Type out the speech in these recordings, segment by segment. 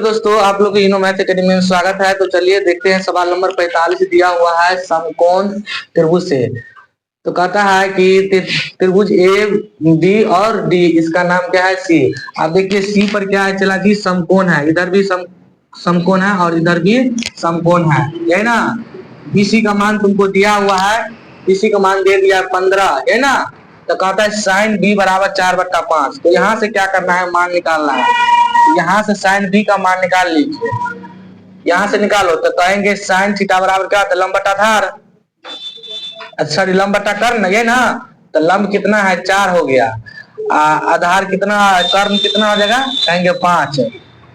दोस्तों, आप लोग को इनो मैथ एकेडमी में स्वागत है। तो चलिए देखते हैं, सवाल नंबर 45 दिया हुआ है समकोण त्रिभुज से। तो कहता है कि त्रिभुज ए बी और डी, इसका नाम क्या है? सी। आप देखिए सी पर क्या है चला जी, समकोण है। इधर भी समकोण है और इधर भी समकोण है, है ना। बीसी का मान तुमको दिया हुआ है, बीसी का मान दे दिया 15, है ना। तो कहता है साइन बी बराबर 4/5। तो यहाँ से क्या करना है, मान निकालना है। यहाँ से साइन बी का मान निकाल लीजिए, यहाँ से निकालो। तो कहेंगे साइन थीटा बराबर क्या होता है, लंब बटा आधार। अच्छा, लंब बटा कर्ण, ये ना। तो लंब कितना है, 4 हो गया। आधार कितना, कर्ण कितना हो जाएगा, कहेंगे 5।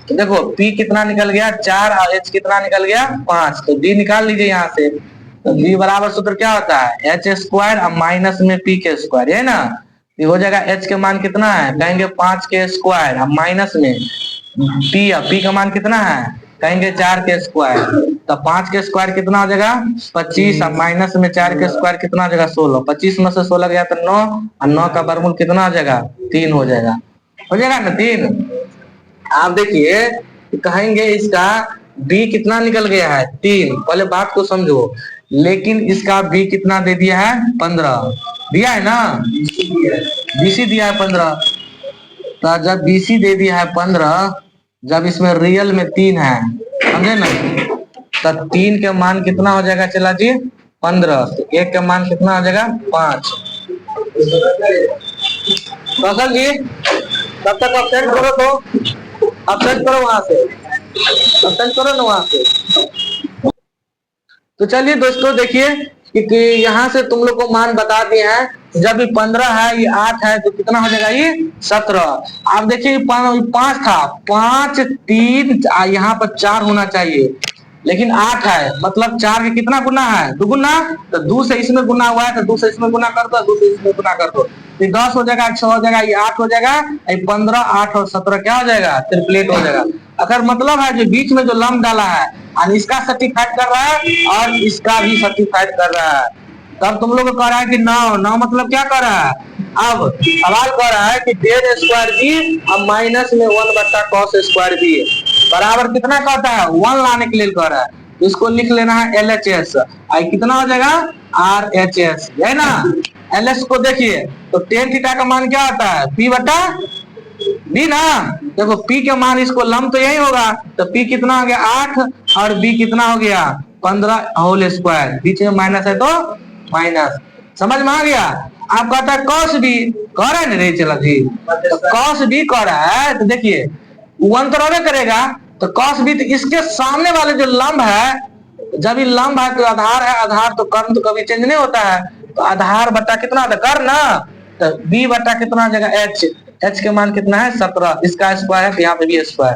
तो देखो P कितना निकल गया 4 और H कितना निकल गया 5। तो D निकाल लीजिए यहाँ से। तो D बराबर सूत्र क्या होता है, H² और माइनस में P के स्क्वायर, है ना। ये हो जाएगा H के मान कितना है, कहेंगे 5 के स्क्वायर और माइनस में P का मान कितना है, कहेंगे 4 के स्क्वायर। तो 5 के स्क्वायर कितना हो जाएगा 25 और माइनस में 4 के स्क्वायर कितना हो जाएगा 16। 25 में से 16 गया तो 9 और 9 का वर्गमूल कितना हो जाएगा 3 हो जाएगा, हो जाएगा ना 3। आप देखिए कहेंगे इसका B कितना निकल गया है 3। पहले बात को समझो, लेकिन इसका B कितना दे दिया है 15 दिया है ना, BC दिया है 15। तो जब BC दे दिया है 15, जब इसमें रियल में 3 है, समझे ना। तो 3 के मान कितना हो जाएगा चला जी 15। तो 1 के मान कितना हो जाएगा 5। कौशल जी तब तक अपडेट करो, तो अपडेट करो वहां से, अपडेट करो ना वहां से। तो चलिए दोस्तों देखिए कि यहाँ से तुम लोग को मान बता दिए हैं। जब ये 15 है, ये 8 है, तो कितना हो जाएगा ये 17। आप देखिए 5 था, 5 3 यहाँ पर 4 होना चाहिए, लेकिन 8 है, मतलब 4 के कितना गुना है, दुगुना। तो 2 से इसमें गुना हुआ है, तो 2 से इसमें गुना कर दो, 2 से इसमें गुना कर दो। ये 10 हो जाएगा, 6 हो जाएगा, ये 8 हो जाएगा, ये 15 8 और 17 क्या हो जाएगा, ट्रिपलेट हो जाएगा। अगर मतलब है जो बीच में जो लंब डाला है और इसका सर्टिफाइड कर रहा है और इसका भी सर्टिफाइड कर रहा है, तब तुम लोग को कह रहा है कि 9 मतलब क्या कर रहा है। अब सवाल कर रहा है कि डेढ़² बी अब माइनस में 1/cos² बी बराबर कितना कहता है 1 लाने के लिए कह रहा है। तो इसको लिख लेना है LHS। कितना हो जाएगा RHS, है ना। LS को देखिए तो tan थीटा का मान क्या आता है P/B ना। देखो P के मान, इसको लंब तो यही होगा। तो P कितना हो गया 8 और B कितना हो गया 15 होल स्क्वायर, बीच में माइनस है तो माइनस, समझ में आ गया। आप कहता है cos B कह रहा है ना रे, चला जी तो cos B कह रहा है। तो देखिए 1 तो रहने करेगा, तो cos B, तो इसके सामने वाले जो लंब है, जब ये लंब है तो आधार है, आधार तो कर्ण तो कभी चेंज नहीं होता है। तो आधार बटा कितना होता है कर्ण ना। तो B बटा कितना हो जाएगा H के मान कितना है 17, इसका स्क्वायर है तो यहाँ पे भी स्क्वायर।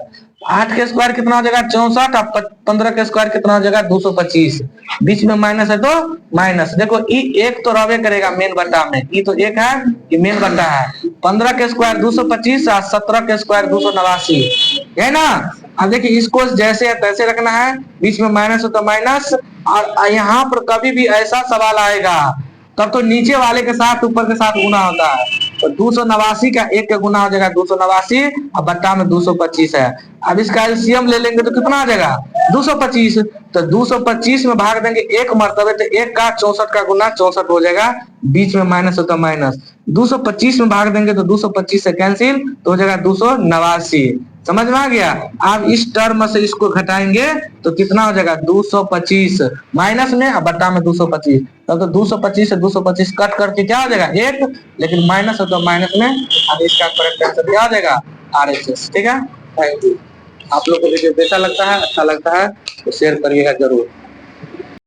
8 के स्क्वायर कितना हो जाएगा 64 और 15 के स्क्वायर कितना हो जाएगा 225, बीच में माइनस है तो माइनस। देखो ई एक तो रवे करेगा मेन बट्टा में, ई तो एक है, ये मेन बट्टा है। 15 के स्क्वायर 225 और 17 के स्क्वायर 289, है ना। अब देखिए इसको जैसे है तैसे रखना है, बीच में माइनस हो तो माइनस। और यहाँ पर कभी भी ऐसा सवाल आएगा तब तो नीचे वाले के साथ ऊपर के साथ गुना होता है। तो 289 का 1 का गुना हो जाएगा 289 और बट्टा में 225 है। अब इसका एलसीएम ले लेंगे तो कितना आ जाएगा 225। तो 225 में भाग देंगे 1 मरतबे, तो 1 का 64 का गुना 64 हो जाएगा, बीच में माइनस होता माइनस। 225 में भाग देंगे तो 225 से कैंसिल, तो हो जाएगा 289। समझ में आ गया। आप इस टर्म से इसको घटाएंगे तो कितना हो जाएगा 225 माइनस में और बट्टा में 225। तब तो 225 से 225 कट करके क्या हो जाएगा 1, लेकिन माइनस हो तो माइनस में। अब इसका करेक्ट आंसर क्या हो जाएगा RHS। ठीक है, थैंक यू। आप लोग को वीडियो कैसा लगता है, अच्छा लगता है तो शेयर करिएगा जरूर।